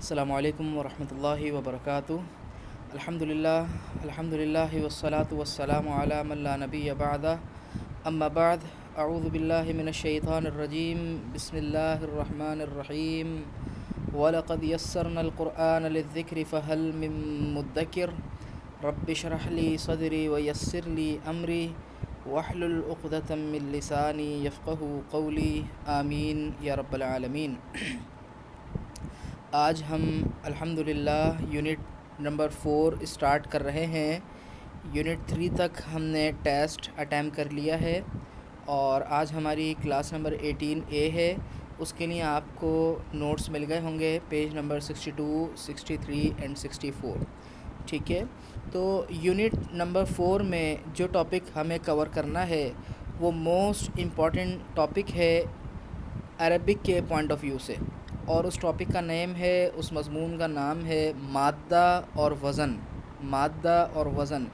السلام علیکم ورحمۃ اللہ وبرکاتہ۔ الحمد للہ والصلاة والسلام علی من لا نبی بعدہ، اما بعد، اعوذ باللہ من الشیطان الرجیم، بسم اللہ الرحمن الرحیم۔ وَلَقَدْ يَسَّرْنَا الْقُرْآنَ لِلذِّكْرِ فَهَلْ مِن مُّدَّكِرٍ رَبِّ اشْرَحْ لِي صَدْرِي وَيَسِّرْ لِي أَمْرِي وَاحْلُلْ عُقْدَةً مِّن لِّسَانِي يَفْقَهُوا قَوْلِي آمین یا رب العالمین۔ آج ہم الحمدللہ یونٹ نمبر 4 اسٹارٹ کر رہے ہیں۔ یونٹ 3 تک ہم نے ٹیسٹ اٹیمپٹ کر لیا ہے اور آج ہماری کلاس نمبر 18A ہے۔ اس کے لیے آپ کو نوٹس مل گئے ہوں گے، پیج نمبر 62، 63 اینڈ 64۔ ٹھیک ہے، تو یونٹ نمبر 4 میں جو ٹاپک ہمیں کور کرنا ہے وہ موسٹ امپورٹنٹ ٹاپک ہے عربک کے پوائنٹ آف ویو سے، اور اس ٹاپک کا نیم ہے، اس مضمون کا نام ہے مادہ اور وزن۔ مادہ اور وزن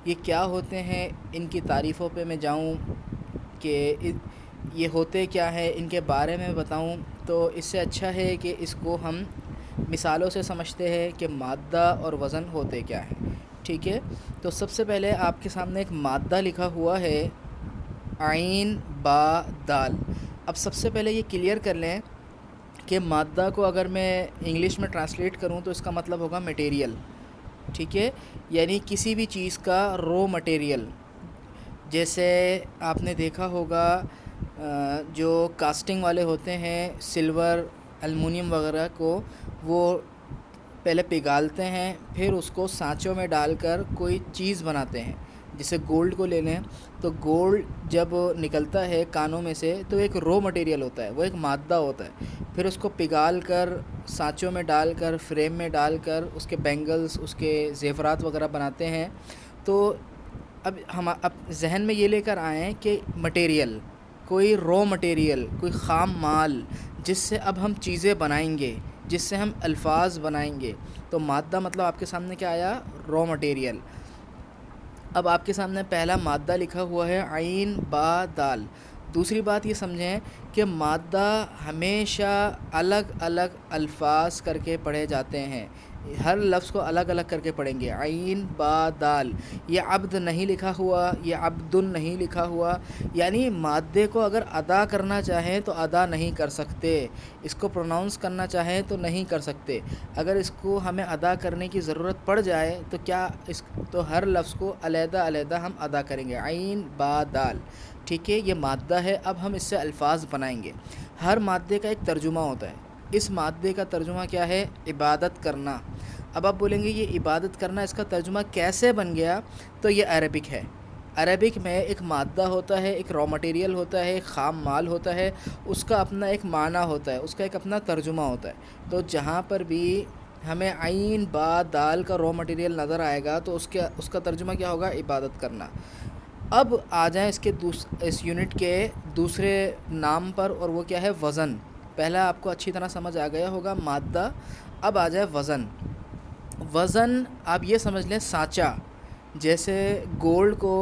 یہ کیا ہوتے ہیں، ان کی تعریفوں پہ میں جاؤں کہ یہ ہوتے کیا ہے، ان کے بارے میں بتاؤں، تو اس سے اچھا ہے کہ اس کو ہم مثالوں سے سمجھتے ہیں کہ مادہ اور وزن ہوتے کیا ہیں۔ ٹھیک ہے، تو سب سے پہلے آپ کے سامنے ایک مادہ لکھا ہوا ہے، عین با دال۔ اب سب سے پہلے یہ کلیئر کر لیں کہ مادہ کو اگر میں انگلش میں ٹرانسلیٹ کروں تو اس کا مطلب ہوگا مٹیریل۔ ٹھیک ہے، یعنی کسی بھی چیز کا رو مٹیریل۔ جیسے آپ نے دیکھا ہوگا جو کاسٹنگ والے ہوتے ہیں سلور، المونیم وغیرہ کو، وہ پہلے پگھالتے ہیں، پھر اس کو سانچوں میں ڈال کر کوئی چیز بناتے ہیں۔ جیسے گولڈ کو لے لیں تو گولڈ جب نکلتا ہے کانوں میں سے تو ایک رو مٹیریل ہوتا ہے، وہ ایک مادہ ہوتا ہے، پھر اس کو پگھال کر سانچوں میں ڈال کر فریم میں ڈال کر اس کے بینگلز، اس کے زیورات وغیرہ بناتے ہیں۔ تو اب ذہن میں یہ لے کر آئیں کہ مٹیریل، کوئی رو مٹیریل، کوئی خام مال جس سے اب ہم چیزیں بنائیں گے، جس سے ہم الفاظ بنائیں گے، تو مادہ مطلب آپ کے سامنے کیا آیا؟ رو مٹیریل۔ اب آپ کے سامنے پہلا مادہ لکھا ہوا ہے عین با دال۔ دوسری بات یہ سمجھیں کہ مادہ ہمیشہ الگ الگ الفاظ کر کے پڑھے جاتے ہیں، ہر لفظ کو الگ الگ کر کے پڑھیں گے۔ عین با دال، یہ عبد نہیں لکھا ہوا، یہ عبدن نہیں لکھا ہوا، یعنی مادے کو اگر ادا کرنا چاہیں تو ادا نہیں کر سکتے، اس کو پروناؤنس کرنا چاہیں تو نہیں کر سکتے۔ اگر اس کو ہمیں ادا کرنے کی ضرورت پڑ جائے تو تو ہر لفظ کو علیحدہ علیحدہ ہم ادا کریں گے، عین با دال۔ ٹھیک ہے، یہ مادہ ہے، اب ہم اس سے الفاظ بنائیں گے۔ ہر مادے کا ایک ترجمہ ہوتا ہے، اس مادے کا ترجمہ کیا ہے؟ عبادت کرنا۔ اب آپ بولیں گے یہ عبادت کرنا اس کا ترجمہ کیسے بن گیا؟ تو یہ عربک ہے۔ عربک میں ایک مادہ ہوتا ہے، ایک را مٹیریل ہوتا ہے، ایک خام مال ہوتا ہے، اس کا اپنا ایک معنی ہوتا ہے، اس کا ایک اپنا ترجمہ ہوتا ہے۔ تو جہاں پر بھی ہمیں عین با دال کا را مٹیریل نظر آئے گا تو اس کا ترجمہ کیا ہوگا؟ عبادت کرنا۔ اب آ جائیں اس یونٹ کے دوسرے نام پر، اور وہ کیا ہے؟ وزن۔ پہلا آپ کو اچھی طرح سمجھ آ گیا ہوگا مادہ، اب آ جائے وزن۔ وزن آپ یہ سمجھ لیں سانچہ، جیسے گولڈ کو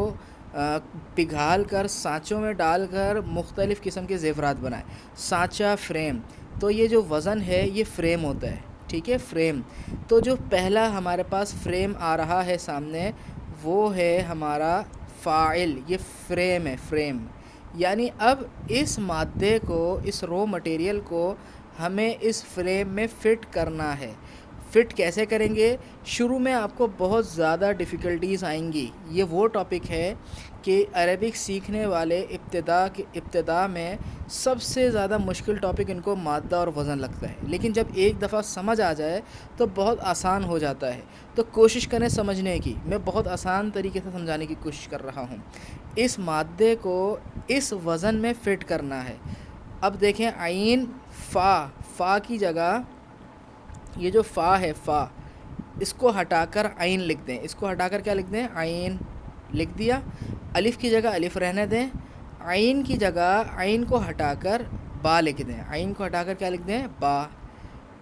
پگھال کر سانچوں میں ڈال کر مختلف قسم کے زیورات بنائے، سانچہ، فریم۔ تو یہ جو وزن ہے یہ فریم ہوتا ہے۔ ٹھیک ہے، فریم۔ تو جو پہلا ہمارے پاس فریم آ رہا ہے سامنے وہ ہے ہمارا فاعل، یہ فریم ہے، فریم۔ یعنی اب اس مادے کو، اس رو مٹیریل کو ہمیں اس فریم میں فٹ کرنا ہے۔ فٹ کیسے کریں گے؟ شروع میں آپ کو بہت زیادہ ڈیفیکلٹیز آئیں گی۔ یہ وہ ٹاپک ہے کہ عربک سیکھنے والے ابتدا میں سب سے زیادہ مشکل ٹاپک ان کو مادہ اور وزن لگتا ہے، لیکن جب ایک دفعہ سمجھ آ جائے تو بہت آسان ہو جاتا ہے۔ تو کوشش کریں سمجھنے کی، میں بہت آسان طریقے سے سمجھانے کی کوشش کر رہا ہوں۔ اس مادے کو اس وزن میں فٹ کرنا ہے۔ اب دیکھیں عین فا کی جگہ یہ جو فا ہے، فا، اس کو ہٹا کر عین لکھ دیں، اس کو ہٹا کر کیا لکھ دیں؟ عین لکھ دیا۔ الف کی جگہ الف رہنے دیں، عین کی جگہ عین کو ہٹا کر با لکھ دیں، عین کو ہٹا کر کیا لکھ دیں؟ با۔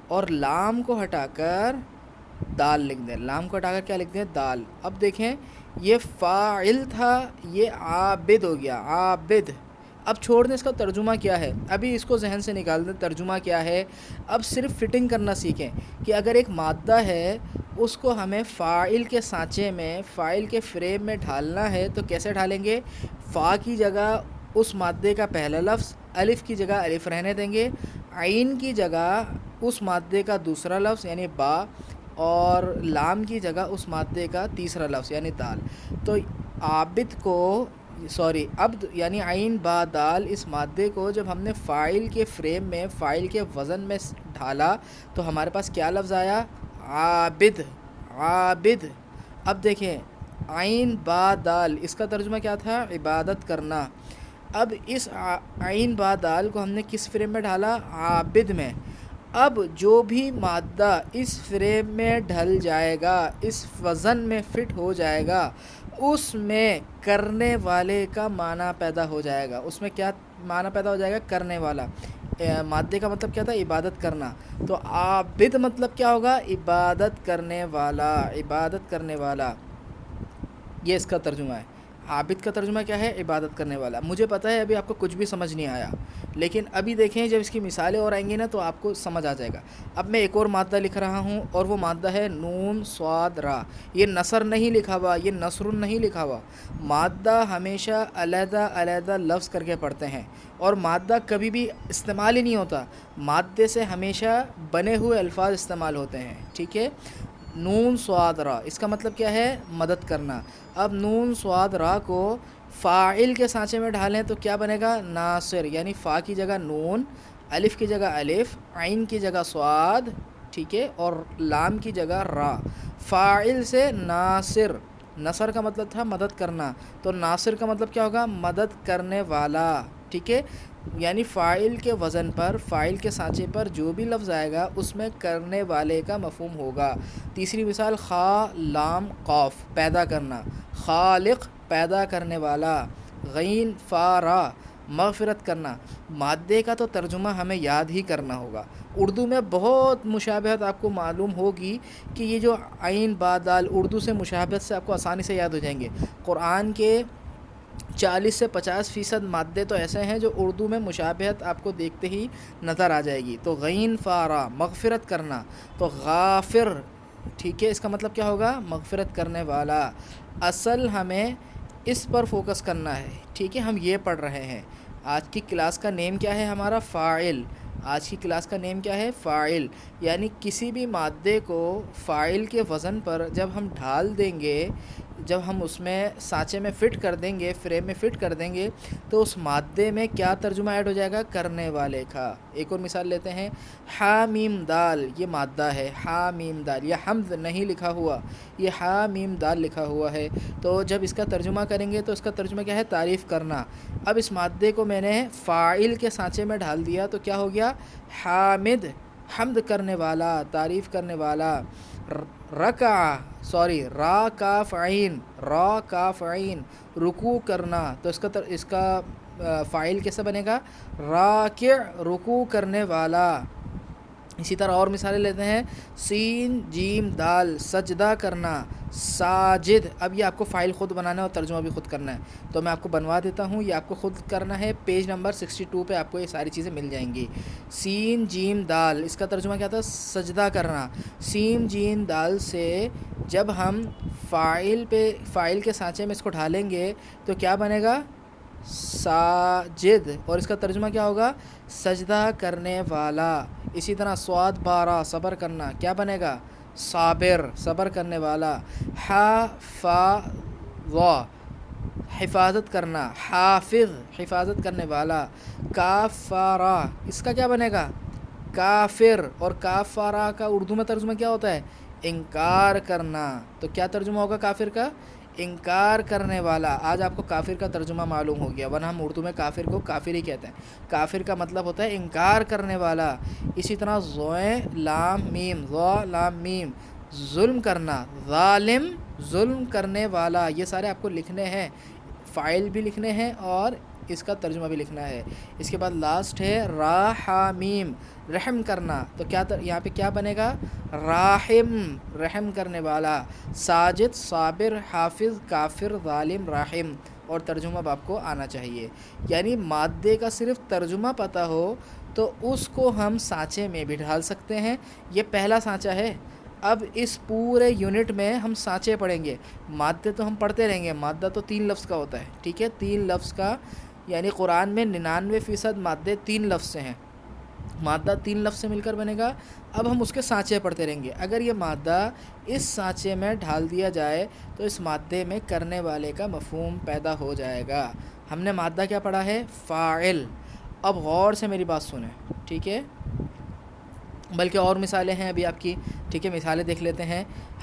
اور لام کو ہٹا کر دال لکھ دیں، لام کو ہٹا کر کیا لکھ دیں؟ دال۔ اب دیکھیں یہ فاعل تھا، یہ عابد ہو گیا، عابد۔ اب چھوڑ دیں اس کا ترجمہ کیا ہے، ابھی اس کو ذہن سے نکال دیں ترجمہ کیا ہے. اب صرف فٹنگ کرنا سیکھیں کہ اگر ایک مادہ ہے اس کو ہمیں فاعل کے سانچے میں، فاعل کے فریم میں ڈھالنا ہے تو کیسے ڈھالیں گے. فا کی جگہ اس مادے کا پہلا لفظ، الف کی جگہ الف رہنے دیں گے، عین کی جگہ اس مادے کا دوسرا لفظ یعنی با، اور لام کی جگہ اس مادے کا تیسرا لفظ یعنی دال. تو عابد کو عبد یعنی عین با دال، اس مادے کو جب ہم نے فاعل کے فریم میں، فاعل کے وزن میں ڈھالا تو ہمارے پاس کیا لفظ آیا، عابد. عابد. اب دیکھیں عین با دال اس کا ترجمہ کیا تھا، عبادت کرنا. اب اس عین با دال کو ہم نے کس فریم میں ڈھالا، عابد میں. اب جو بھی مادہ اس فریم میں ڈھل جائے گا، اس وزن میں فٹ ہو جائے گا، اس میں کرنے والے کا معنی پیدا ہو جائے گا. اس میں کیا معنی پیدا ہو جائے گا، کرنے والا. مادے کا مطلب کیا تھا، عبادت کرنا. تو عابد مطلب کیا ہوگا، عبادت کرنے والا. عبادت کرنے والا، یہ اس کا ترجمہ ہے. عابد کا ترجمہ کیا ہے، عبادت کرنے والا. مجھے پتہ ہے ابھی آپ کو کچھ بھی سمجھ نہیں آیا، لیکن ابھی دیکھیں جب اس کی مثالیں اور آئیں گی نا تو آپ کو سمجھ آ جائے گا. اب میں ایک اور مادہ لکھ رہا ہوں اور وہ مادہ ہے نون صاد را. یہ نثر نہیں لکھا ہوا، یہ نثر نہیں لکھا ہوا. مادہ ہمیشہ علیحدہ علیحدہ لفظ کر کے پڑھتے ہیں، اور مادہ کبھی بھی استعمال ہی نہیں ہوتا. مادے سے ہمیشہ بنے ہوئے الفاظ استعمال ہوتے ہیں. ٹھیک ہے. نون صاد را اس کا مطلب کیا ہے، مدد کرنا. اب نون صاد را کو فاعل کے سانچے میں ڈھالیں تو کیا بنے گا، ناصر. یعنی فا کی جگہ نون، الف کی جگہ الف، عین کی جگہ صاد، ٹھیک ہے، اور لام کی جگہ را. فاعل سے ناصر. نصر کا مطلب تھا مدد کرنا، تو ناصر کا مطلب کیا ہوگا، مدد کرنے والا. ٹھیک ہے. یعنی فاعل کے وزن پر، فاعل کے سانچے پر جو بھی لفظ آئے گا اس میں کرنے والے کا مفہوم ہوگا. تیسری مثال خا لام قاف، پیدا کرنا. خالق پیدا کرنے والا. غین فا را مغفرت کرنا. مادے کا تو ترجمہ ہمیں یاد ہی کرنا ہوگا. اردو میں بہت مشابہت آپ کو معلوم ہوگی کہ یہ جو عین با دال اردو سے مشابہت سے آپ کو آسانی سے یاد ہو جائیں گے. قرآن کے 40 سے 50% مادے تو ایسے ہیں جو اردو میں مشابہت آپ کو دیکھتے ہی نظر آ جائے گی. تو غین فارا مغفرت کرنا. تو غافر، ٹھیک ہے، اس کا مطلب کیا ہوگا، مغفرت کرنے والا. اصل ہمیں اس پر فوکس کرنا ہے. ٹھیک ہے. ہم یہ پڑھ رہے ہیں. آج کی کلاس کا نیم کیا ہے ہمارا، فاعل. آج کی کلاس کا نیم کیا ہے، فاعل. یعنی کسی بھی مادے کو فاعل کے وزن پر جب ہم ڈھال دیں گے، جب ہم اس میں سانچے میں فٹ کر دیں گے، فریم میں فٹ کر دیں گے، تو اس مادے میں کیا ترجمہ ایڈ ہو جائے گا، کرنے والے کا. ایک اور مثال لیتے ہیں. حا میم دال یہ مادہ ہے، حا میم دال. یہ حمد نہیں لکھا ہوا، یہ حا میم دال لکھا ہوا ہے. تو جب اس کا ترجمہ کریں گے تو اس کا ترجمہ کیا ہے، تعریف کرنا. اب اس مادے کو میں نے فاعل کے سانچے میں ڈھال دیا تو کیا ہو گیا، حامد، حمد کرنے والا، تعریف کرنے والا. را کاف عین، را کاف عین رکوع کرنا. تو اس کا فاعل کیسے بنے گا، راکع، رکوع کرنے والا. اسی طرح اور مثالیں لیتے ہیں. سین جیم دال سجدہ کرنا. ساجد. اب یہ آپ کو فائل خود بنانا ہے اور ترجمہ بھی خود کرنا ہے، تو میں آپ کو بنوا دیتا ہوں. یہ آپ کو خود کرنا ہے. پیج نمبر 62 پہ آپ کو یہ ساری چیزیں مل جائیں گی. سین جیم دال اس کا ترجمہ کیا تھا، سجدہ کرنا. سین جیم دال سے جب ہم فاعل کے سانچے میں اس کو ڈھالیں گے تو کیا بنے گا، ساجد. اور اس کا ترجمہ کیا ہوگا، سجدہ کرنے والا. اسی طرح صاد بارہ صبر کرنا، کیا بنے گا، صابر، صبر کرنے والا. حافظ حفاظت کرنا، حافظ حفاظت کرنے والا. کافارہ اس کا کیا بنے گا، کافر. اور کافارہ کا اردو میں ترجمہ کیا ہوتا ہے، انکار کرنا. تو کیا ترجمہ ہوگا کافر کا، انکار کرنے والا. آج آپ کو کافر کا ترجمہ معلوم ہو گیا، ورنہ ہم اردو میں کافر کو کافر ہی کہتے ہیں. کافر کا مطلب ہوتا ہے انکار کرنے والا. اسی طرح زوئیں لام میم، ذو لام میم ظلم کرنا. ظالم ظلم کرنے والا. یہ سارے آپ کو لکھنے ہیں، فاعل بھی لکھنے ہیں اور اس کا ترجمہ بھی لکھنا ہے. اس کے بعد لاسٹ ہے راحمیم رحم کرنا. تو کیا یہاں پہ کیا بنے گا، راحم رحم کرنے والا. ساجد، صابر، حافظ، کافر، ظالم، راحم. اور ترجمہ اب آپ کو آنا چاہیے. یعنی مادے کا صرف ترجمہ پتہ ہو تو اس کو ہم سانچے میں بھی ڈھال سکتے ہیں. یہ پہلا سانچہ ہے. اب اس پورے یونٹ میں ہم سانچے پڑھیں گے. مادے تو ہم پڑھتے رہیں گے. مادہ تو 3 لفظ کا ہوتا ہے, ٹھیک ہے, 3 لفظ کا, یعنی قرآن میں 99% مادے 3 لفظ سے ہیں. مادہ 3 لفظ سے مل کر بنے گا. اب ہم اس کے سانچے پڑھتے رہیں گے. اگر یہ مادہ اس سانچے میں ڈھال دیا جائے تو اس مادے میں کرنے والے کا مفہوم پیدا ہو جائے گا. ہم نے مادہ کیا پڑھا ہے؟ فاعل. اب غور سے میری بات سنیں, ٹھیک ہے, بلکہ اور مثالیں ہیں ابھی آپ کی, ٹھیک ہے, مثالیں دیکھ لیتے ہیں.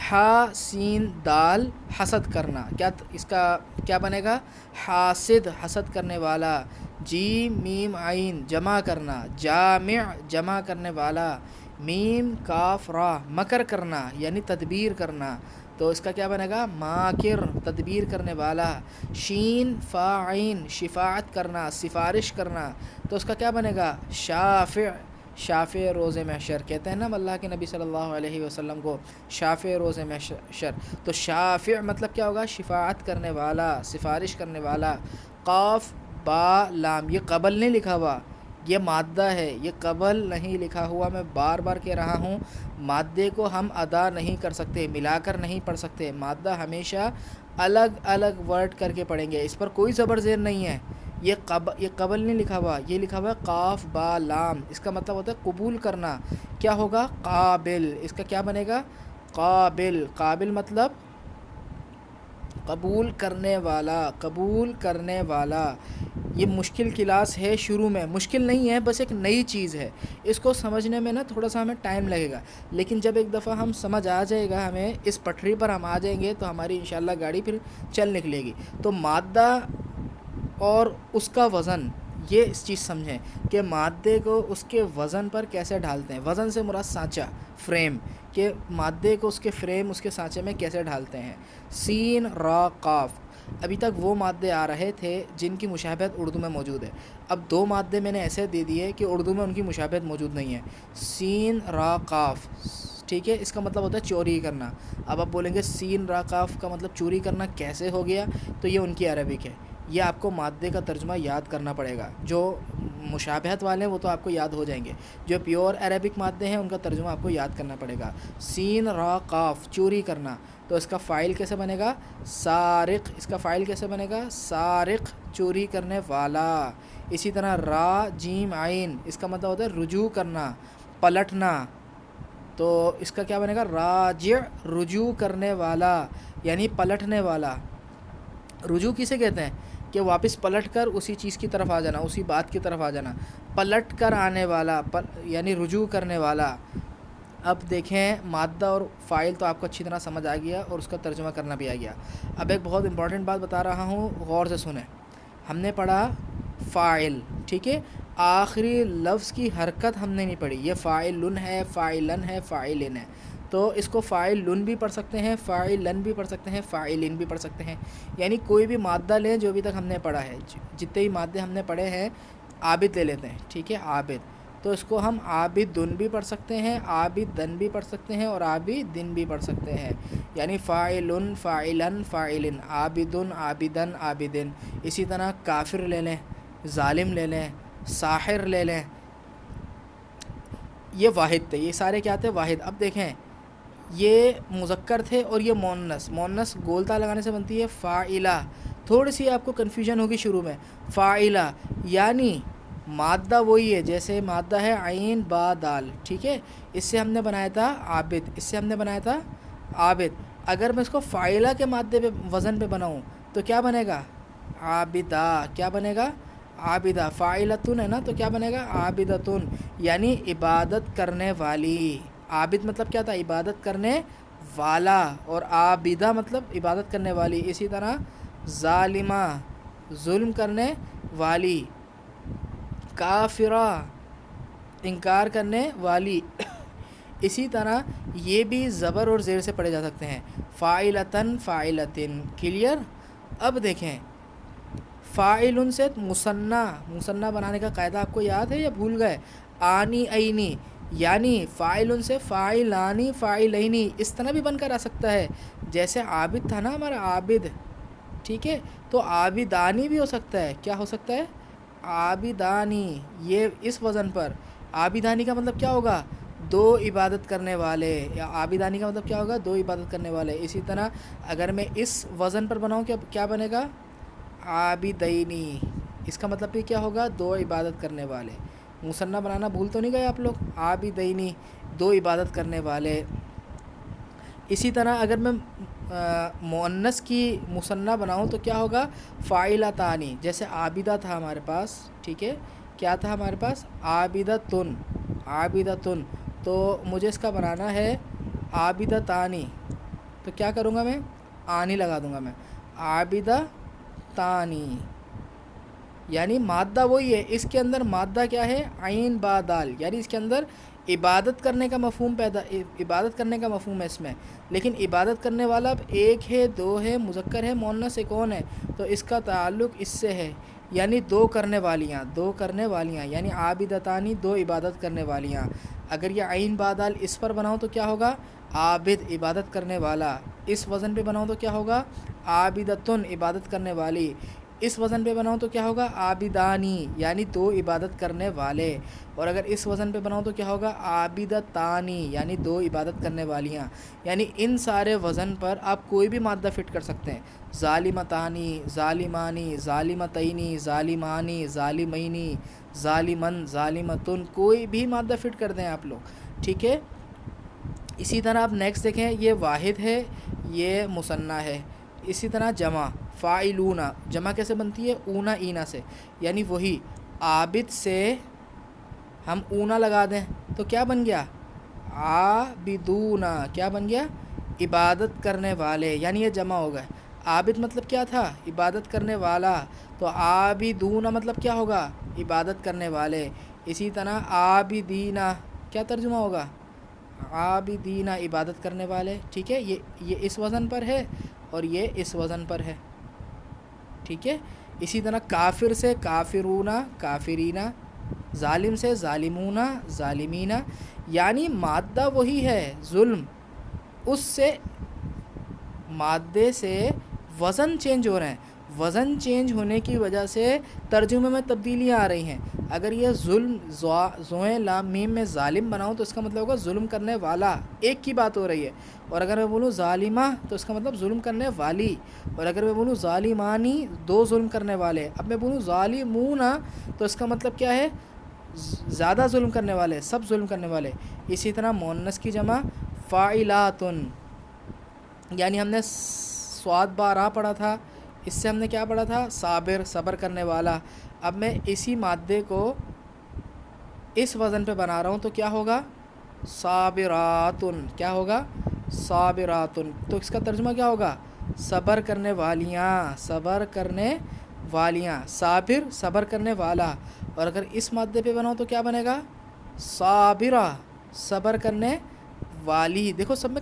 ہا سین دال, حسد کرنا. اس کا کیا بنے گا؟ حاسد, حسد کرنے والا. جیم میم عین, جمع کرنا. جامع, جمع کرنے والا. میم کاف را, مکر کرنا یعنی تدبیر کرنا. تو اس کا کیا بنے گا؟ ماکر, تدبیر کرنے والا. شین فا عین, شفاعت کرنا, سفارش کرنا. تو اس کا کیا بنے گا؟ شافع, شافع روز محشر. کہتے ہیں نا اللہ کے نبی صلی اللہ علیہ وسلم کو شافع روز محشر. تو شافع مطلب کیا ہوگا؟ شفاعت کرنے والا, سفارش کرنے والا. قاف با لام, یہ قبل نہیں لکھا ہوا, یہ مادہ ہے, یہ قبل نہیں لکھا ہوا. میں بار بار کہہ رہا ہوں, مادے کو ہم ادا نہیں کر سکتے, ملا کر نہیں پڑھ سکتے. مادہ ہمیشہ الگ الگ ورڈ کر کے پڑھیں گے. اس پر کوئی زبر زیر نہیں ہے. یہ قبل نہیں لکھا ہوا, یہ لکھا ہوا ہے قاف با لام. اس کا مطلب ہوتا ہے قبول کرنا. کیا ہوگا؟ قابل. اس کا کیا بنے گا؟ قابل. قابل مطلب قبول کرنے والا, قبول کرنے والا. یہ مشکل کلاس ہے, شروع میں مشکل نہیں ہے, بس ایک نئی چیز ہے. اس کو سمجھنے میں نا تھوڑا سا ہمیں ٹائم لگے گا, لیکن جب ایک دفعہ ہم سمجھ آ جائے گا, ہمیں اس پٹری پر ہم آ جائیں گے تو ہماری انشاءاللہ گاڑی پھر چل نکلے گی. تو مادہ اور اس کا وزن, یہ اس چیز سمجھیں کہ مادے کو اس کے وزن پر کیسے ڈھالتے ہیں. وزن سے مراد سانچہ, فریم, کہ مادے کو اس کے فریم, اس کے سانچے میں کیسے ڈھالتے ہیں. سین را قاف. ابھی تک وہ مادے آ رہے تھے جن کی مشابہت اردو میں موجود ہے. اب 2 مادے میں نے ایسے دے دیے کہ اردو میں ان کی مشابہت موجود نہیں ہے. سین را قاف, ٹھیک ہے, اس کا مطلب ہوتا ہے چوری کرنا. اب آپ بولیں گے سین را قاف کا مطلب چوری کرنا کیسے ہو گیا؟ تو یہ ان کی عربک ہے. یہ آپ کو مادے کا ترجمہ یاد کرنا پڑے گا. جو مشابہت والے ہیں وہ تو آپ کو یاد ہو جائیں گے, جو پیور عربک مادے ہیں ان کا ترجمہ آپ کو یاد کرنا پڑے گا. سین را قاف, چوری کرنا. تو اس کا فاعل کیسے بنے گا؟ سارق. اس کا فاعل کیسے بنے گا؟ سارق, چوری کرنے والا. اسی طرح را جیم عین, اس کا مطلب ہوتا ہے رجوع کرنا, پلٹنا. تو اس کا کیا بنے گا؟ راجع, رجوع کرنے والا یعنی پلٹنے والا. رجوع کسے کہتے ہیں؟ کہ واپس پلٹ کر اسی چیز کی طرف آ جانا, اسی بات کی طرف آ جانا. پلٹ کر آنے والا, یعنی رجوع کرنے والا. اب دیکھیں, مادہ اور فاعل تو آپ کو اچھی طرح سمجھ آ گیا اور اس کا ترجمہ کرنا بھی آ گیا. اب ایک بہت امپورٹنٹ بات بتا رہا ہوں, غور سے سنیں. ہم نے پڑھا فاعل, ٹھیک ہے, آخری لفظ کی حرکت ہم نے نہیں پڑھی. یہ فاعلن ہے, فاعلن ہے, فاعلن ہے. تو اس کو فاعلن بھی پڑھ سکتے ہیں, فاعلن بھی پڑھ سکتے ہیں, فاعلن بھی پڑھ سکتے ہیں. یعنی کوئی بھی مادہ لیں جو ابھی تک ہم نے پڑھا ہے, جتنے بھی مادے ہم نے پڑھے ہیں. عابد لے لیتے ہیں, ٹھیک ہے, عابد. تو اس کو ہم عابدن بھی پڑھ سکتے ہیں, عابدن بھی پڑھ سکتے ہیں, اور عابدن بھی پڑھ سکتے ہیں. یعنی فاعلن, فاعلن, فاعلن, عابدن, عابدن, عابدن. اسی طرح کافر لے لیں, ظالم لے لیں, ساحر لے لیں. یہ واحد تھے, یہ سارے کیا تھے؟ واحد. اب دیکھیں, یہ مذکر تھے اور یہ مونس. مونس گولتا لگانے سے بنتی ہے فاعلہ. تھوڑی سی آپ کو کنفیوژن ہوگی شروع میں. فاعلہ یعنی مادہ وہی ہے, جیسے مادہ ہے عین با دال, ٹھیک ہے, اس سے ہم نے بنایا تھا عابد, اس سے ہم نے بنایا تھا عابد. اگر میں اس کو فاعلہ کے مادے پہ, وزن پہ بناؤں تو کیا بنے گا؟ عابدہ. کیا بنے گا؟ عابدہ. فاعلتن ہے نا, تو کیا بنے گا؟ عابدتن, یعنی عبادت کرنے والی. عابد مطلب کیا تھا؟ عبادت کرنے والا, اور عابدہ مطلب عبادت کرنے والی. اسی طرح ظالمہ, ظلم کرنے والی. کافرہ, انکار کرنے والی. اسی طرح یہ بھی زبر اور زیر سے پڑھے جا سکتے ہیں. فاعلتن, فاعلتن. کلیئر؟ اب دیکھیں, فاعلن سے مثنیٰ بنانے کا قاعدہ آپ کو یاد ہے یا بھول گئے؟ آنی عینی, یعنی فاعلن سے فاعلانی, فاعلینی, اس طرح بھی بن کر آ سکتا ہے. جیسے عابد تھا نا ہمارا, عابد, ٹھیک ہے. تو عابدانی بھی ہو سکتا ہے. کیا ہو سکتا ہے؟ عابدانی. یہ اس وزن پر. عابدانی کا مطلب کیا ہوگا؟ دو عبادت کرنے والے. یا عابدانی کا مطلب کیا ہوگا؟ دو عبادت کرنے والے. اسی طرح اگر میں اس وزن پر بناؤں کیا بنے گا؟ عابدینی. اس کا مطلب بھی کیا ہوگا؟ دو عبادت کرنے والے. مثنیٰ بنانا بھول تو نہیں گئے آپ لوگ؟ عابدینی، دو عبادت کرنے والے. اسی طرح اگر میں مؤنث کی مثنیٰ بناؤں تو کیا ہوگا؟ فاعلتانی. جیسے عابدہ تھا ہمارے پاس، ٹھیک ہے، کیا تھا ہمارے پاس؟ عابدتن. عابدتن. تو مجھے اس کا بنانا ہے عابدتانی. تو کیا کروں گا میں؟ آنی لگا دوں گا میں. عابدتانی. یعنی مادہ وہی ہے، اس کے اندر مادہ کیا ہے؟ عین با دال. یعنی اس کے اندر عبادت کرنے کا مفہوم عبادت کرنے کا مفہوم ہے اس میں. لیکن عبادت کرنے والا اب ایک ہے، دو ہے، مذکر ہے، مؤنث ہے، کون ہے؟ تو اس کا تعلق اس سے ہے. یعنی دو کرنے والیاں. دو کرنے والیاں یعنی عابدتانی، دو عبادت کرنے والیاں. اگر یہ عین با دال اس پر بناؤں تو کیا ہوگا؟ عابد، عبادت کرنے والا. اس وزن پہ بناؤں تو کیا ہوگا؟ عابدتن، عبادت کرنے والی. اس وزن پہ بناؤں تو کیا ہوگا؟ عابدانی، یعنی دو عبادت کرنے والے. اور اگر اس وزن پہ بناؤں تو کیا ہوگا؟ عابدتانی، یعنی دو عبادت کرنے والیاں. یعنی ان سارے وزن پر آپ کوئی بھی مادہ فٹ کر سکتے ہیں. ظالمتانی، ظالمانی، ظالمتینی، ظالمانی، ظالمینی، ظالمن، ظالمتن، کوئی بھی مادہ فٹ کر دیں آپ لوگ. ٹھیک ہے. اسی طرح آپ نیکسٹ دیکھیں، یہ واحد ہے، یہ مثنیٰ ہے. اسی طرح جمع، فاعلون. جمع کیسے بنتی ہے؟ اونا اینا سے. یعنی وہی عابد سے ہم اونا لگا دیں تو کیا بن گیا؟ عابدون. کیا بن گیا؟ عبادت کرنے والے. یعنی یہ جمع ہو گئے. عابد مطلب کیا تھا؟ عبادت کرنے والا. تو عابدون مطلب کیا ہوگا؟ عبادت کرنے والے. اسی طرح عابدین کیا ترجمہ ہوگا؟ عابدین، عبادت کرنے والے. ٹھیک ہے. یہ اس وزن پر ہے اور یہ اس وزن پر ہے. ٹھیک ہے. اسی طرح کافر سے کافرون، کافرین. ظالم سے ظالمون، ظالمین. یعنی مادہ وہی ہے، ظلم. اس سے مادے سے وزن چینج ہو رہے ہیں. وزن چینج ہونے کی وجہ سے ترجمے میں تبدیلیاں آ رہی ہیں. اگر یہ ظلم زوئیں لام میم میں ظالم بناؤں تو اس کا مطلب ہوگا ظلم کرنے والا، ایک کی بات ہو رہی ہے. اور اگر میں بولوں ظالمہ تو اس کا مطلب ظلم کرنے والی. اور اگر میں بولوں ظالمانی، دو ظلم کرنے والے. اب میں بولوں ظالمون تو اس کا مطلب کیا ہے؟ زیادہ ظلم کرنے والے، سب ظلم کرنے والے. اسی طرح مؤنث کی جمع فاعلاتن. یعنی ہم نے صاد با را پڑھا تھا، اس سے ہم نے کیا پڑھا تھا؟ صابر، صبر کرنے والا. اب میں اسی مادے کو اس وزن پہ بنا رہا ہوں تو کیا ہوگا؟ صابراتن. کیا ہوگا؟ صابراتن. تو اس کا ترجمہ کیا ہوگا؟ صبر کرنے والیاں، صبر کرنے والیاں. صابر، صبر کرنے والا. اور اگر اس مادے پہ بناؤ تو کیا بنے گا؟ صابرہ، صبر کرنے والی. دیکھو سب میں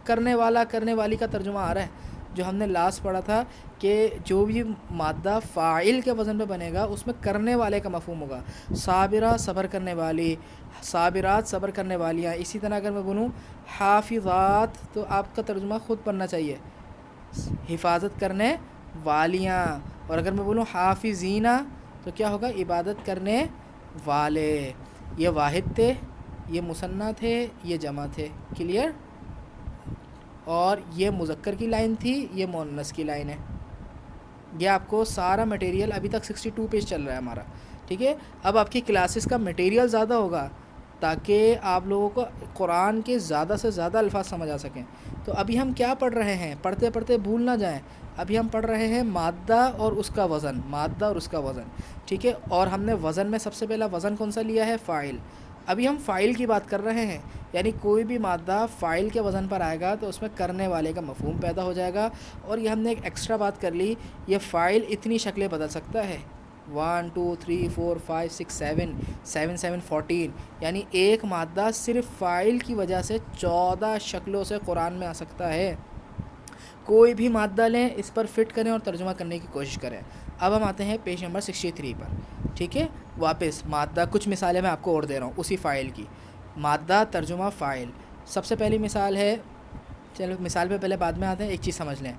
کرنے والا، کرنے والی کا ترجمہ آ رہا ہے. جو ہم نے لاسٹ پڑھا تھا کہ جو بھی مادہ فاعل کے وزن پہ بنے گا اس میں کرنے والے کا مفہوم ہوگا. صابرہ، صبر کرنے والی. صابرات، صبر کرنے والیاں. اسی طرح اگر میں بولوں حافظات تو آپ کا ترجمہ خود پڑھنا چاہیے، حفاظت کرنے والیاں. اور اگر میں بولوں حافظین تو کیا ہوگا؟ عبادت کرنے والے. یہ واحد تھے، یہ مثنیٰ تھے، یہ جمع تھے. کلیئر؟ اور یہ مذکر کی لائن تھی، یہ مؤنث کی لائن ہے. یہ آپ کو سارا مٹیریل ابھی تک 62 پیج چل رہا ہے ہمارا. ٹھیک ہے. اب آپ کی کلاسز کا مٹیریل زیادہ ہوگا تاکہ آپ لوگوں کو قرآن کے زیادہ سے زیادہ الفاظ سمجھ آ سکیں. تو ابھی ہم کیا پڑھ رہے ہیں؟ پڑھتے پڑھتے بھول نہ جائیں. ابھی ہم پڑھ رہے ہیں مادہ اور اس کا وزن، مادہ اور اس کا وزن. ٹھیک ہے. اور ہم نے وزن میں سب سے پہلا وزن کون سا لیا ہے؟ فاعل. ابھی ہم فاعل کی بات کر رہے ہیں. یعنی کوئی بھی مادہ فاعل کے وزن پر آئے گا تو اس میں کرنے والے کا مفہوم پیدا ہو جائے گا. اور یہ ہم نے ایک ایکسٹرا بات کر لی، یہ فاعل اتنی شکلیں بدل سکتا ہے. 1 2 3 4 5 6 7 7 7 14. یعنی ایک مادہ صرف فاعل کی وجہ سے 14 شکلوں سے قرآن میں آ سکتا ہے. کوئی بھی مادہ لیں، اس پر فٹ کریں اور ترجمہ کرنے کی کوشش کریں. اب ہم آتے ہیں پیج نمبر 63 پر. ٹھیک ہے. واپس مادہ، کچھ مثالیں میں آپ کو اور دے رہا ہوں اسی فاعل کی. مادہ، ترجمہ، فاعل. سب سے پہلی مثال ہے، چلو مثال پہ پہلے بعد میں آتے ہیں، ایک چیز سمجھ لیں.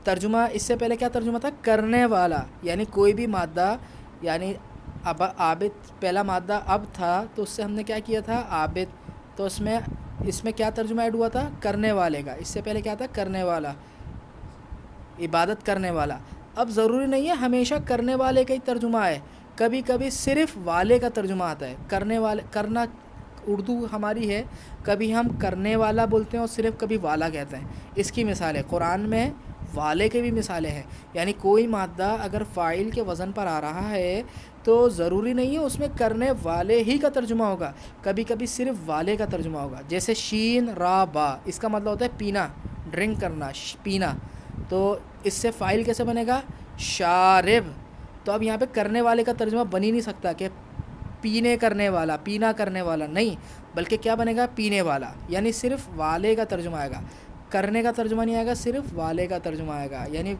ترجمہ اس سے پہلے کیا ترجمہ تھا؟ کرنے والا، یعنی کوئی بھی مادہ، یعنی اب عابد پہلا مادہ اب تھا تو اس سے ہم نے کیا کیا تھا؟ عابد، تو اس میں کیا ترجمہ ایڈ ہوا تھا؟ کرنے والے کا۔ اس سے پہلے کیا تھا؟ کرنے والا، عبادت کرنے والا۔ اب ضروری نہیں ہے ہمیشہ کرنے والے کا ہی ترجمہ ہے، کبھی کبھی صرف والے کا ترجمہ آتا ہے۔ کرنے والے، کرنا اردو ہماری ہے، کبھی ہم کرنے والا بولتے ہیں اور صرف کبھی والا کہتے ہیں۔ اس کی مثال ہے قرآن میں، والے کے بھی مثالیں ہیں، یعنی کوئی مادہ اگر فاعل کے وزن پر آ رہا ہے تو ضروری نہیں ہے اس میں کرنے والے ہی کا ترجمہ ہوگا، کبھی کبھی صرف والے کا ترجمہ ہوگا۔ جیسے شین را با، اس کا مطلب ہوتا ہے پینا، ڈرنک کرنا، پینا، تو اس سے فاعل کیسے بنے گا؟ شارب۔ تو اب یہاں پہ کرنے والے کا ترجمہ بن ہی نہیں سکتا کہ پینے کرنے والا، پینا کرنے والا، نہیں، بلکہ کیا بنے گا؟ پینے والا، یعنی صرف والے کا ترجمہ آئے گا، کرنے کا ترجمہ نہیں آئے گا، صرف والے کا ترجمہ آئے گا، یعنی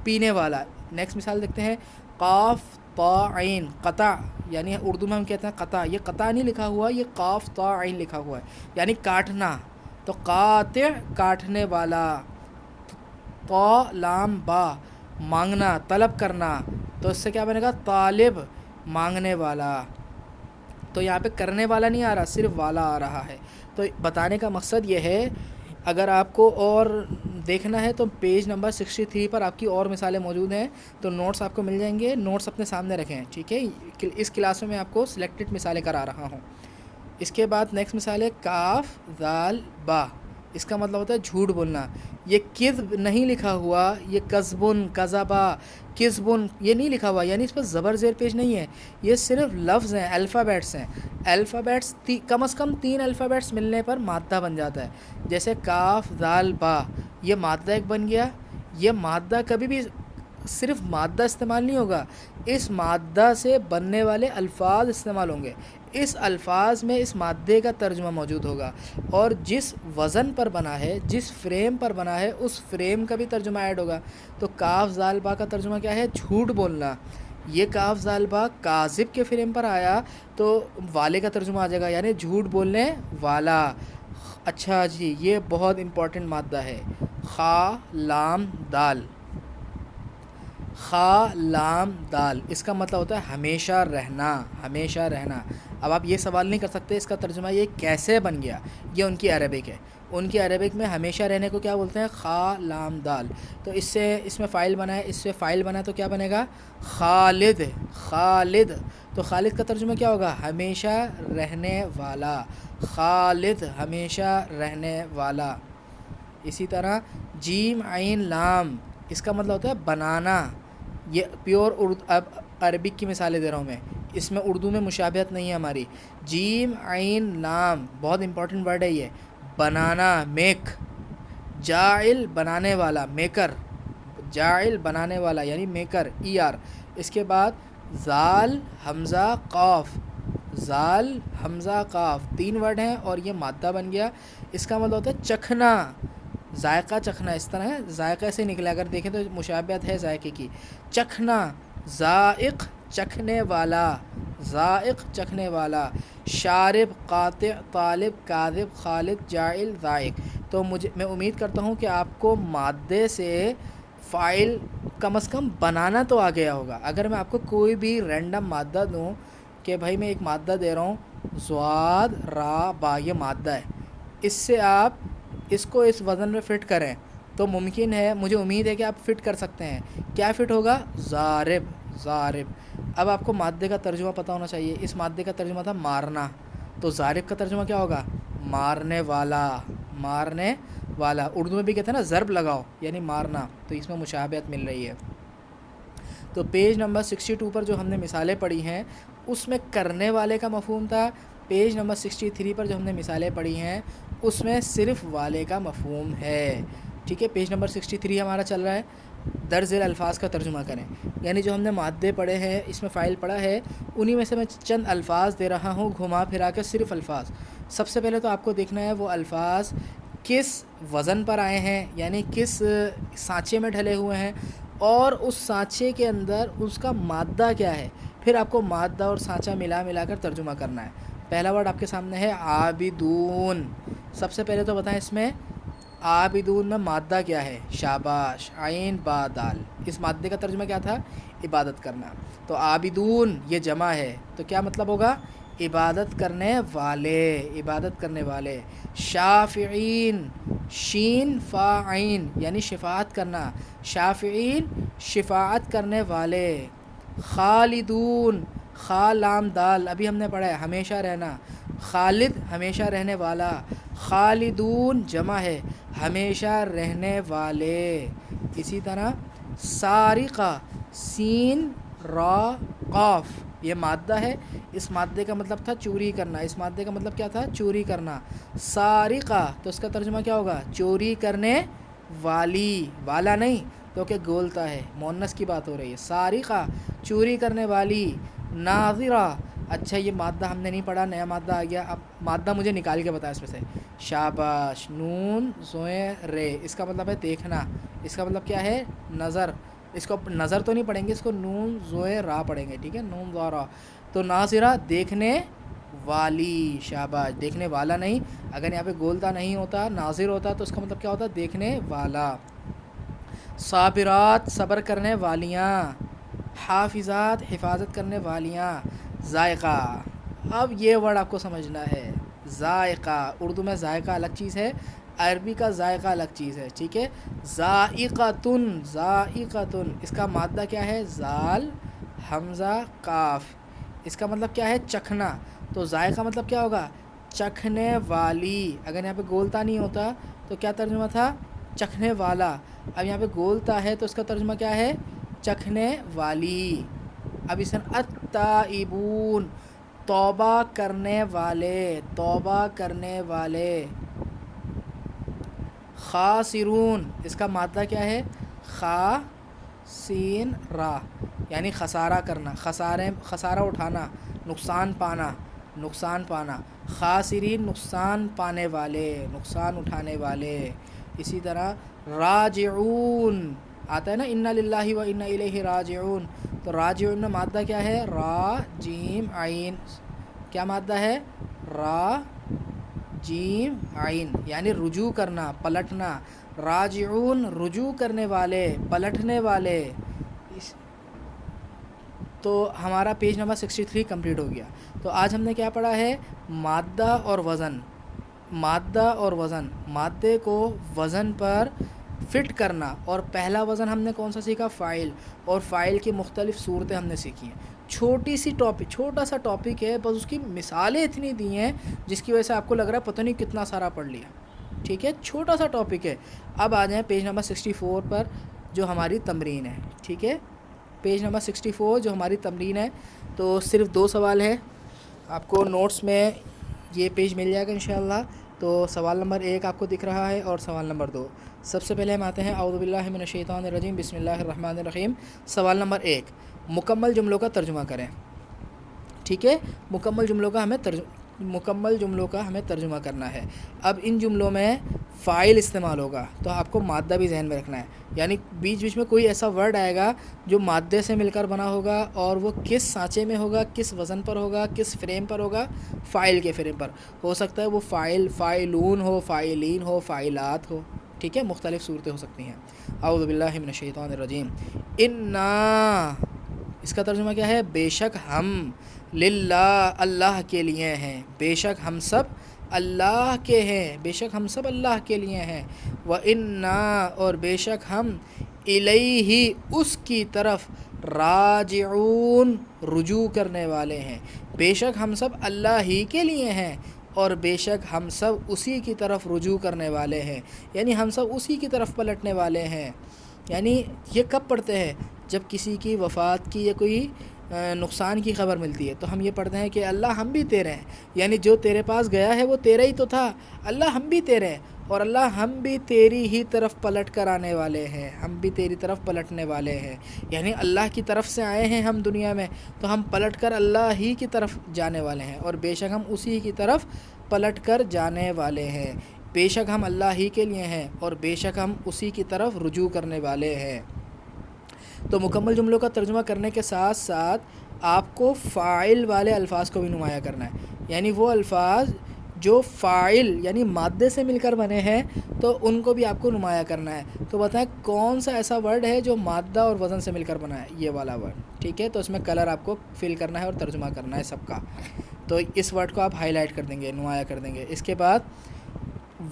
پینے والا۔ نیکسٹ مثال دیکھتے ہیں، قاف طا عین، قطع، یعنی اردو میں ہم کہتے ہیں قطع، یہ قطع نہیں لکھا ہوا، یہ قاف طا عین لکھا ہوا ہے، یعنی کاٹنا، تو قاطع کاٹنے والا۔ طا لام با، مانگنا، طلب کرنا، تو اس سے کیا بنے گا؟ طالب، مانگنے والا۔ تو یہاں پہ کرنے والا نہیں آ رہا، صرف والا آ رہا ہے۔ تو بتانے کا مقصد یہ ہے، اگر آپ کو اور دیکھنا ہے تو پیج نمبر 63 پر آپ کی اور مثالیں موجود ہیں، تو نوٹس آپ کو مل جائیں گے، نوٹس اپنے سامنے رکھیں، ٹھیک ہے؟ اس کلاس میں آپ کو سلیکٹڈ مثالیں کرا رہا ہوں۔ اس کے بعد نیکسٹ مثال ہے کاف ذال با، اس کا مطلب ہوتا ہے جھوٹ بولنا۔ یہ کذب نہیں لکھا ہوا، یہ کذبن، کذبا، کذبن، یہ نہیں لکھا ہوا، یعنی اس پر زبر زیر پیش نہیں ہے، یہ صرف لفظ ہیں، الفابیٹس ہیں۔ الفابیٹس کم از کم 3 الفابیٹس ملنے پر مادہ بن جاتا ہے، جیسے کاف ذال با، یہ مادہ ایک بن گیا۔ یہ مادہ کبھی بھی صرف مادہ استعمال نہیں ہوگا، اس مادہ سے بننے والے الفاظ استعمال ہوں گے، اس الفاظ میں اس مادے کا ترجمہ موجود ہوگا، اور جس وزن پر بنا ہے، جس فریم پر بنا ہے، اس فریم کا بھی ترجمہ ایڈ ہوگا۔ تو کاف ذال با کا ترجمہ کیا ہے؟ جھوٹ بولنا۔ یہ کاف ذال با کاذب کے فریم پر آیا تو والے کا ترجمہ آ جائے گا، یعنی جھوٹ بولنے والا۔ اچھا جی، یہ بہت امپورٹنٹ مادہ ہے، خا لام دال، خا لام دال، اس کا مطلب ہوتا ہے ہمیشہ رہنا، ہمیشہ رہنا۔ اب آپ یہ سوال نہیں کر سکتے اس کا ترجمہ یہ کیسے بن گیا، یہ ان کی عربک ہے، ان کی عربک میں ہمیشہ رہنے کو کیا بولتے ہیں؟ خا لام دال۔ تو اس میں فاعل بنا ہے، اس سے فاعل بنا ہے تو کیا بنے گا؟ خالد، خالد۔ تو خالد کا ترجمہ کیا ہوگا؟ ہمیشہ رہنے والا، خالد ہمیشہ رہنے والا۔ اسی طرح جیم عین لام، اس کا مطلب ہوتا ہے بنانا۔ یہ پیور اب عربک کی مثالیں دے رہا ہوں میں، اس میں اردو میں مشابہت نہیں ہے ہماری۔ جیم عین لام، بہت امپورٹنٹ ورڈ ہے یہ، بنانا، میک۔ جاعل بنانے والا، میکر، جاعل بنانے والا یعنی میکر، ای آر۔ اس کے بعد زال حمزہ قاف، زال حمزہ قاف، 3 ورڈ ہیں اور یہ مادہ بن گیا۔ اس کا مطلب ہوتا ہے چکھنا، ذائقہ چکھنا، اس طرح ہے، ذائقے سے نکلا، اگر دیکھیں تو مشابہت ہے ذائقے کی۔ چکھنا، ذائق چکھنے والا، ذائق چکھنے والا۔ شارب، قاطع، طالب، کاذب، خالد، جاعل، ذائق۔ تو میں امید کرتا ہوں کہ آپ کو مادے سے فاعل کم از کم بنانا تو آ گیا ہوگا۔ اگر میں آپ کو کوئی بھی رینڈم مادہ دوں کہ بھائی میں ایک مادہ دے رہا ہوں، زواد را با، یہ مادہ ہے، اس سے آپ اس کو اس وزن میں فٹ کریں تو ممکن ہے، مجھے امید ہے کہ آپ فٹ کر سکتے ہیں۔ کیا فٹ ہوگا؟ ضارب، ضارب۔ اب آپ کو مادے کا ترجمہ پتہ ہونا چاہیے، اس مادے کا ترجمہ تھا مارنا، تو ضارب کا ترجمہ کیا ہوگا؟ مارنے والا، مارنے والا۔ اردو میں بھی کہتے ہیں نا ضرب لگاؤ، یعنی مارنا، تو اس میں مشابہت مل رہی ہے۔ تو پیج نمبر 62 پر جو ہم نے مثالیں پڑھی ہیں اس میں کرنے والے کا مفہوم تھا، پیج نمبر 63 پر جو ہم نے مثالیں پڑھی ہیں اس میں صرف والے کا مفہوم ہے، ٹھیک ہے؟ پیج نمبر 63 ہمارا چل رہا ہے، درج ذیل الفاظ کا ترجمہ کریں، یعنی جو ہم نے مادے پڑھے ہیں، اس میں فاعل پڑھا ہے، انہی میں سے میں چند الفاظ دے رہا ہوں گھما پھرا کے، صرف الفاظ۔ سب سے پہلے تو آپ کو دیکھنا ہے وہ الفاظ کس وزن پر آئے ہیں، یعنی کس سانچے میں ڈھلے ہوئے ہیں، اور اس سانچے کے اندر اس کا مادہ کیا ہے، پھر آپ کو مادہ اور سانچہ ملا کر ترجمہ کرنا ہے۔ پہلا ورڈ آپ کے سامنے ہے عابدون۔ سب سے پہلے تو بتائیں اس میں عابدون میں مادہ کیا ہے؟ شاباش، عین با دال. اس مادے کا ترجمہ کیا تھا؟ عبادت کرنا. تو عابدون یہ جمع ہے تو کیا مطلب ہوگا؟ عبادت کرنے والے، عبادت کرنے والے. شافعین، شین فا عین یعنی شفاعت کرنا، شافعین شفاعت کرنے والے. خالدون، خا لام دال ابھی ہم نے پڑھا ہے ہمیشہ رہنا، خالد ہمیشہ رہنے والا، خالدون جمع ہے ہمیشہ رہنے والے. اسی طرح سارقہ، سین را قاف یہ مادہ ہے، اس مادے کا مطلب تھا چوری کرنا، اس مادے کا مطلب کیا تھا؟ چوری کرنا. سارقہ تو اس کا ترجمہ کیا ہوگا؟ چوری کرنے والی، والا نہیں کیونکہ گولتا ہے، مؤنث کی بات ہو رہی ہے. سارقہ چوری کرنے والی. ناظرہ، اچھا یہ مادہ ہم نے نہیں پڑھا، نیا مادہ آ گیا، اب مادہ مجھے نکال کے بتا اس میں سے. شاباش، نون زوئے رے اس کا مطلب ہے دیکھنا، اس کا مطلب کیا ہے؟ نظر. اس کو نظر تو نہیں پڑھیں گے، اس کو نون زوئے را پڑھیں گے، ٹھیک ہے، نون زو را. تو ناظرہ دیکھنے والی، شاباش، دیکھنے والا نہیں، اگر یہاں پہ گولتا نہیں ہوتا ناظر ہوتا تو اس کا مطلب کیا ہوتا؟ دیکھنے والا. صابرات صبر کرنے والیاں، حافظات حفاظت کرنے والیاں. ذائقہ، اب یہ ورڈ آپ کو سمجھنا ہے. ذائقہ اردو میں ذائقہ الگ چیز ہے، عربی کا ذائقہ الگ چیز ہے، ٹھیک ہے. ذائقۃن، ذائقۃن اس کا مادہ کیا ہے؟ ذال حمزہ قاف. اس کا مطلب کیا ہے؟ چکھنا. تو ذائقہ مطلب کیا ہوگا؟ چکھنے والی. اگر یہاں پہ گولتا نہیں ہوتا تو کیا ترجمہ تھا؟ چکھنے والا. اب یہاں پہ گولتا ہے تو اس کا ترجمہ کیا ہے؟ چکھنے والی. اب اس التائبون توبہ کرنے والے، توبہ کرنے والے. خاسرون اس کا مادہ کیا ہے؟ خا سین را یعنی خسارہ کرنا، خسارہ اٹھانا، نقصان پانا، نقصان پانا. خاسرین نقصان پانے والے، نقصان اٹھانے والے. اسی طرح راجعون آتا ہے نا، انا للہ و انا الیہ راجعون. تو راجعون میں مادہ کیا ہے؟ را جیم عین. کیا مادہ ہے؟ را جیم عین یعنی رجوع کرنا، پلٹنا. راجعون رجوع کرنے والے، پلٹنے والے. تو ہمارا پیج نمبر 63 کمپلیٹ ہو گیا. تو آج ہم نے کیا پڑھا ہے؟ مادہ اور وزن. مادہ اور وزن، مادے کو وزن پر فٹ کرنا. اور پہلا وزن ہم نے کون سا سیکھا؟ فاعل. اور فاعل کی مختلف صورتیں ہم نے سیکھی ہیں. چھوٹی سی ٹاپک، چھوٹا سا ٹاپک ہے، بس اس کی مثالیں اتنی دی ہیں جس کی وجہ سے آپ کو لگ رہا ہے پتہ نہیں کتنا سارا پڑھ لیا، ٹھیک ہے، چھوٹا سا ٹاپک ہے. اب آ جائیں پیج نمبر 64 پر جو ہماری تمرین ہے، ٹھیک ہے. پیج نمبر 64 جو ہماری تمرین ہے. تو صرف 2 سوال ہے، آپ کو نوٹس میں یہ پیج مل جائے گا انشاءاللہ. تو سوال نمبر 1 آپ کو دکھ رہا ہے اور سوال نمبر 2. سب سے پہلے ہم آتے ہیں اعوذ باللہ من الشیطان الرجیم، بسم اللہ الرحمن الرحیم. سوال نمبر 1، مکمل جملوں کا ترجمہ کریں. ٹھیک ہے، مکمل جملوں کا ہمیں ترجمہ کرنا ہے. اب ان جملوں میں فاعل استعمال ہوگا تو آپ کو مادہ بھی ذہن میں رکھنا ہے. یعنی بیچ بیچ میں کوئی ایسا ورڈ آئے گا جو مادے سے مل کر بنا ہوگا اور وہ کس سانچے میں ہوگا، کس وزن پر ہوگا، کس فریم پر ہوگا؟ فاعل کے فریم پر. ہو سکتا ہے وہ فاعل، فاعلون ہو، فاعلین ہو، فاعلات ہو، ٹھیک ہے، مختلف صورتیں ہو سکتی ہیں. اعوذ باللہ من الشیطان الرجیم. انا اس کا ترجمہ کیا ہے؟ بے شک ہم، للہ اللہ کے لیے ہیں، بے شک ہم سب اللہ کے ہیں، بے شک ہم سب اللہ کے لیے ہیں. وَإِنَّا اور بے شک ہم، الیہ اس کی طرف، راجعون رجوع کرنے والے ہیں. بے شک ہم سب اللہ ہی کے لیے ہیں اور بے شک ہم سب اسی کی طرف رجوع کرنے والے ہیں، یعنی ہم سب اسی کی طرف پلٹنے والے ہیں. یعنی یہ کب پڑھتے ہیں؟ جب کسی کی وفات کی یا کوئی نقصان کی خبر ملتی ہے تو ہم یہ پڑھتے ہیں کہ اللہ ہم بھی تیرے ہیں، یعنی جو تیرے پاس گیا ہے وہ تیرا ہی تو تھا، اللہ ہم بھی تیرے ہیں اور اللہ ہم بھی تیری ہی طرف پلٹ کر آنے والے ہیں، ہم بھی تیری طرف پلٹنے والے ہیں. یعنی اللہ کی طرف سے آئے ہیں ہم دنیا میں تو ہم پلٹ کر اللہ ہی کی طرف جانے والے ہیں اور بے شک ہم اسی کی طرف پلٹ کر جانے والے ہیں. بے شک ہم اللہ ہی کے لیے ہیں اور بے شک ہم اسی کی طرف رجوع کرنے والے ہیں. تو مکمل جملوں کا ترجمہ کرنے کے ساتھ ساتھ آپ کو فاعل والے الفاظ کو بھی نمایاں کرنا ہے، یعنی وہ الفاظ جو فاعل یعنی مادے سے مل کر بنے ہیں تو ان کو بھی آپ کو نمایاں کرنا ہے. تو بتائیں کون سا ایسا ورڈ ہے جو مادہ اور وزن سے مل کر بنا ہے؟ یہ والا ورڈ. ٹھیک ہے, تو اس میں کلر آپ کو فل کرنا ہے اور ترجمہ کرنا ہے سب کا. تو اس ورڈ کو آپ ہائی لائٹ کر دیں گے, نمایاں کر دیں گے. اس کے بعد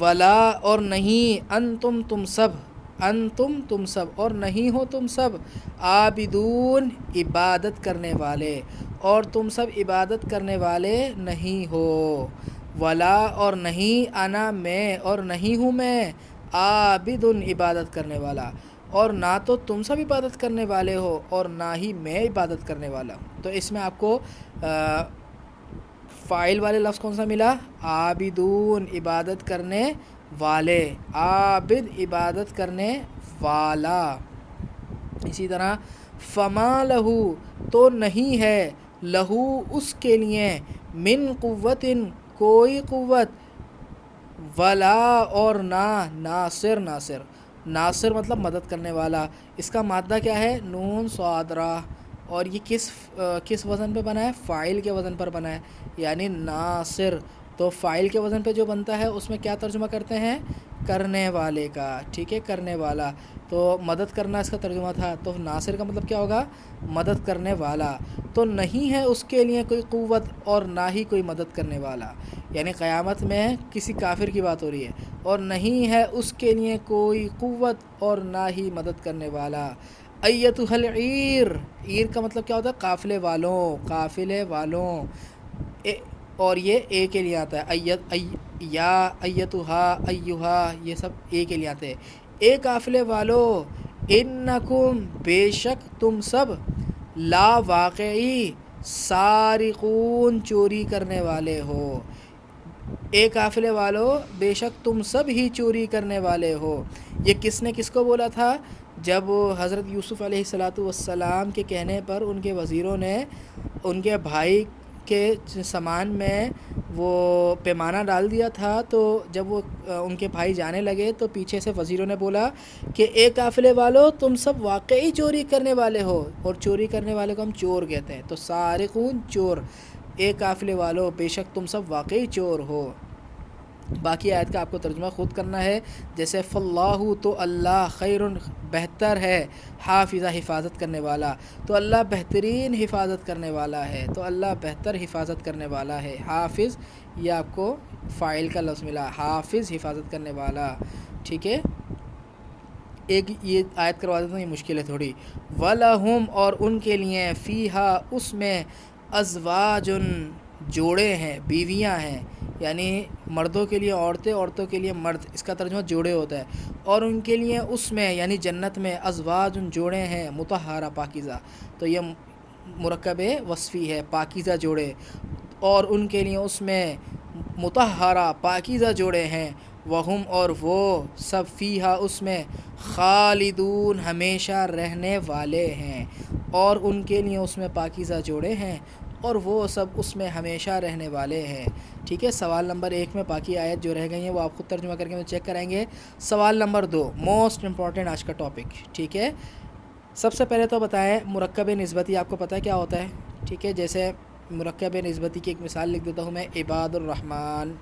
ولا اور نہیں, انتم تم سب, انتم تم سب اور نہیں ہو تم سب, عابدون عبادت کرنے والے, اور تم سب عبادت کرنے والے نہیں ہو. ولا اور نہیں, انا میں اور نہیں ہوں میں, عابدن عبادت کرنے والا, اور نہ تو تم سب عبادت کرنے والے ہو اور نہ ہی میں عبادت کرنے والا ہوں. تو اس میں آپ کو فاعل والے لفظ کون سا ملا؟ عابدون عبادت کرنے والے, عابد عبادت کرنے والا. اسی طرح فما لہو تو نہیں ہے, لہو اس کے لیے, من قوت کوئی قوت, ولا اور نہ, ناصر ناصر, ناصر مطلب مدد کرنے والا. اس کا مادہ کیا ہے؟ نون صاد را. اور یہ کس وزن پہ بنا ہے؟ فاعل کے وزن پر بنا ہے, یعنی ناصر. تو فاعل کے وزن پہ جو بنتا ہے اس میں کیا ترجمہ کرتے ہیں؟ کرنے والے کا. ٹھیک ہے, کرنے والا. تو مدد کرنا اس کا ترجمہ تھا, تو ناصر کا مطلب کیا ہوگا؟ مدد کرنے والا. تو نہیں ہے اس کے لیے کوئی قوت اور نہ ہی کوئی مدد کرنے والا, یعنی قیامت میں کسی کافر کی بات ہو رہی ہے, اور نہیں ہے اس کے لیے کوئی قوت اور نہ ہی مدد کرنے والا. ایتھا العیر, عیر کا مطلب کیا ہوتا ہے؟ قافلے والوں, قافلے والوں. اور یہ اے کے لیے آتا ہے, یا ایتھا ایھا, یہ سب اے کے لیے آتے ہیں. اے قافلے والو, انکم بے شک تم سب, لا واقعی, سارقون چوری کرنے والے ہو. اے قافلے والو بے شک تم سب ہی چوری کرنے والے ہو. یہ کس نے کس کو بولا تھا؟ جب حضرت یوسف علیہ السلام کے کہنے پر ان کے وزیروں نے ان کے بھائی کے سامان میں وہ پیمانہ ڈال دیا تھا, تو جب وہ ان کے بھائی جانے لگے تو پیچھے سے وزیروں نے بولا کہ اے قافلے والو تم سب واقعی چوری کرنے والے ہو, اور چوری کرنے والے کو ہم چور کہتے ہیں. تو سارقون چور, اے قافلے والو بے شک تم سب واقعی چور ہو. باقی آیت کا آپ کو ترجمہ خود کرنا ہے. جیسے فاللہ تو اللہ, خیر بہتر ہے, حافظہ حفاظت کرنے والا, تو اللہ بہترین حفاظت کرنے والا ہے, تو اللہ بہتر حفاظت کرنے والا ہے. حافظ یہ آپ کو فاعل کا لفظ ملا, حافظ حفاظت کرنے والا. ٹھیک ہے, ایک یہ آیت کروا دیتا ہوں, یہ مشکل ہے تھوڑی. وَلَهُمْ اور ان کے لیے, فِيهَا اس میں, ازواجن جوڑے ہیں, بیویاں ہیں, یعنی مردوں کے لیے عورتیں, عورتوں کے لیے مرد, اس کا ترجمہ جوڑے ہوتا ہے. اور ان کے لیے اس میں یعنی جنت میں, ازواجن جوڑے ہیں, مطہرہ پاکیزہ. تو یہ مرکب وصفی ہے, پاکیزہ جوڑے. اور ان کے لیے اس میں مطہرہ پاکیزہ جوڑے ہیں, وہم اور وہ سب, فیہا اس میں, خالدون ہمیشہ رہنے والے ہیں. اور ان کے لیے اس میں پاکیزہ جوڑے ہیں, اور وہ سب اس میں ہمیشہ رہنے والے ہیں. ٹھیک ہے, سوال نمبر 1 میں باقی آیت جو رہ گئی ہیں وہ آپ خود ترجمہ کر کے چیک کرائیں گے. سوال نمبر 2 موسٹ امپورٹنٹ آج کا ٹاپک. ٹھیک ہے, سب سے پہلے تو بتائیں مرکب نسبتی آپ کو پتہ ہے کیا ہوتا ہے؟ ٹھیک ہے, جیسے مرکب نسبتی کی ایک مثال لکھ دیتا ہوں میں, عباد الرحمن,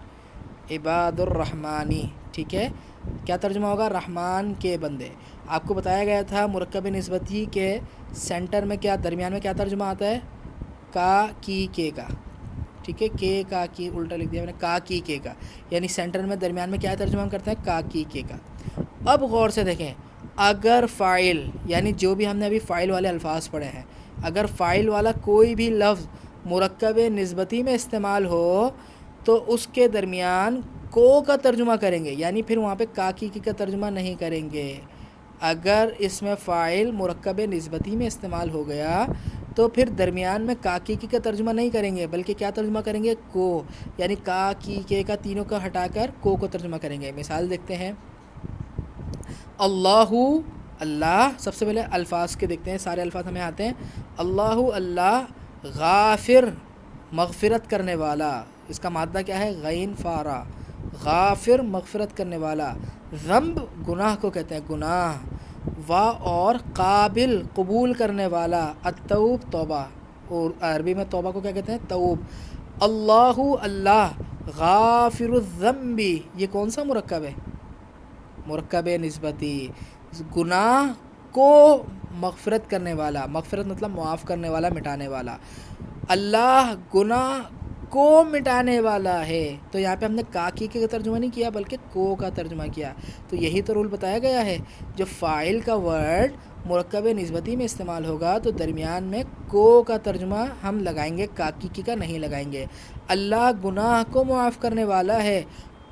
عباد الرحمانی. ٹھیک ہے, کیا ترجمہ ہوگا؟ رحمان کے بندے. آپ کو بتایا گیا تھا مرکب نسبتی کے سینٹر میں کیا, درمیان میں کیا ترجمہ آتا ہے؟ کا کی کے کا. ٹھیک ہے, کے کا کی الٹا لکھ دیا میں نے, کا کی کے کا, یعنی سینٹر میں درمیان میں کیا ترجمہ ہم کرتے ہیں؟ کا کی کے کا. اب غور سے دیکھیں, اگر فاعل یعنی جو بھی ہم نے ابھی فاعل والے الفاظ پڑھے ہیں, اگر فاعل والا کوئی بھی لفظ مرکب نسبتی میں استعمال ہو تو اس کے درمیان کو کا ترجمہ کریں گے, یعنی پھر وہاں پہ کا کی کا ترجمہ نہیں کریں گے. اگر اس میں فاعل مرکب نسبتی میں استعمال ہو گیا تو پھر درمیان میں کا کی کا ترجمہ نہیں کریں گے, بلکہ کیا ترجمہ کریں گے؟ کو, یعنی کا کی کے کا تینوں کا ہٹا کر کو ترجمہ کریں گے. مثال دیکھتے ہیں, اللہ, اللہ, سب سے پہلے الفاظ کے دیکھتے ہیں, سارے الفاظ ہمیں آتے ہیں. اللہ, اللہ, غافر مغفرت کرنے والا, اس کا مادہ کیا ہے؟ غین فارا, غافر مغفرت کرنے والا. ذنب گناہ کو کہتے ہیں, گناہ. اور قابل قبول کرنے والا, التوب توبہ, اور عربی میں توبہ کو کیا کہتے ہیں؟ توب. اللہ, اللہ, غافر الذنب یہ کون سا مرکب ہے؟ مرکب نسبتی. گناہ کو مغفرت کرنے والا، مغفرت مطلب معاف کرنے والا، مٹانے والا. اللہ گناہ کو مٹانے والا ہے. تو یہاں پہ ہم نے کاکی کا ترجمہ نہیں کیا بلکہ کو کا ترجمہ کیا. تو یہی تو رول بتایا گیا ہے، جب فاعل کا ورڈ مرکب نسبتی میں استعمال ہوگا تو درمیان میں کو کا ترجمہ ہم لگائیں گے، کاکی کا نہیں لگائیں گے. اللہ گناہ کو معاف کرنے والا ہے.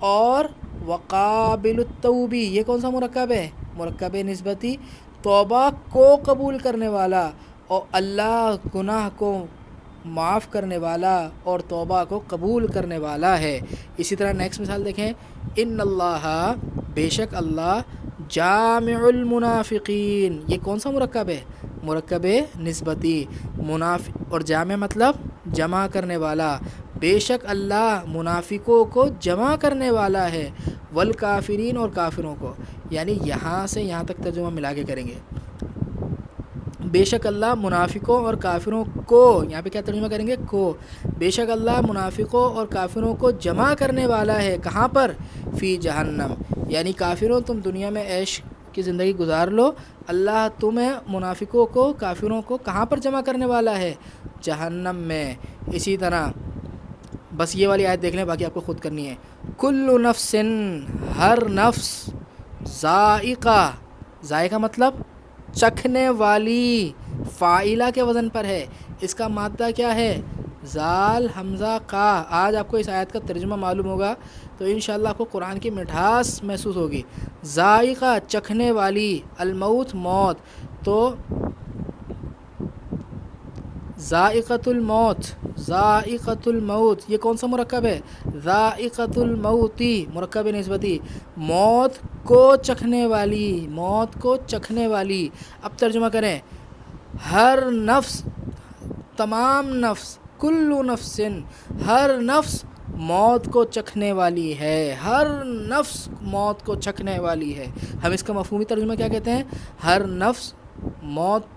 اور وقابل التوبی یہ کون سا مرکب ہے؟ مرکب نسبتی. توبہ کو قبول کرنے والا، اور اللہ گناہ کو معاف کرنے والا اور توبہ کو قبول کرنے والا ہے. اسی طرح نیکسٹ مثال دیکھیں، ان اللہ بے شک اللہ جامع المنافقین یہ کون سا مرکب ہے؟ مرکب نسبتی. اور جامع مطلب جمع کرنے والا. بے شک اللہ منافقوں کو جمع کرنے والا ہے. والکافرین اور کافروں کو، یعنی یہاں سے یہاں تک ترجمہ ملا کے کریں گے. بے شک اللہ منافقوں اور کافروں کو، یہاں پہ کیا ترجمہ کریں گے؟ کو. بے شک اللہ منافقوں اور کافروں کو جمع کرنے والا ہے. کہاں پر؟ فی جہنم. یعنی کافروں تم دنیا میں عیش کی زندگی گزار لو، اللہ تمہیں منافقوں کو کافروں کو کہاں پر جمع کرنے والا ہے؟ جہنم میں. اسی طرح بس یہ والی آیت دیکھ لیں، باقی آپ کو خود کرنی ہے. کل نفس ہر نفس، ذائقہ، ذائقہ مطلب چکھنے والی، فاعلہ کے وزن پر ہے. اس کا مادہ کیا ہے؟ زال حمزہ قا. آج آپ کو اس آیت کا ترجمہ معلوم ہوگا تو انشاءاللہ آپ کو قرآن کی مٹھاس محسوس ہوگی. ذائقہ چکھنے والی، الموت موت. تو ذائقۃ الموت، ذائقۃ الموت یہ کون سا مرکب ہے؟ ذائقۃ الموتی مرکب نسبتی. موت کو چکھنے والی، موت کو چکھنے والی. اب ترجمہ کریں، ہر نفس، تمام نفس، کل نفس ہر نفس موت کو چکھنے والی ہے. ہر نفس موت کو چکھنے والی ہے. ہم اس کا مفہومی ترجمہ کیا کہتے ہیں؟ ہر نفس موت،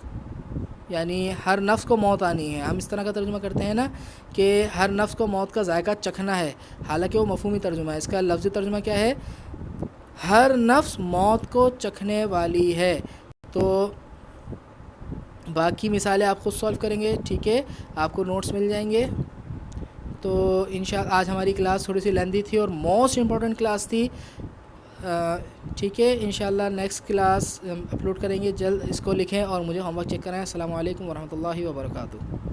یعنی ہر نفس کو موت آنی ہے. ہم اس طرح کا ترجمہ کرتے ہیں نا کہ ہر نفس کو موت کا ذائقہ چکھنا ہے، حالانکہ وہ مفہومی ترجمہ ہے. اس کا لفظی ترجمہ کیا ہے؟ ہر نفس موت کو چکھنے والی ہے. تو باقی مثالیں آپ خود سولو کریں گے، ٹھیک ہے؟ آپ کو نوٹس مل جائیں گے. تو انشاءاللہ آج ہماری کلاس تھوڑی سی لیندی تھی اور موسٹ امپورٹنٹ کلاس تھی، ٹھیک ہے؟ انشاءاللہ نیکسٹ کلاس اپلوڈ کریں گے جلد. اس کو لکھیں اور مجھے ہوم ورک چیک کریں. السلام علیکم ورحمۃ اللہ وبرکاتہ.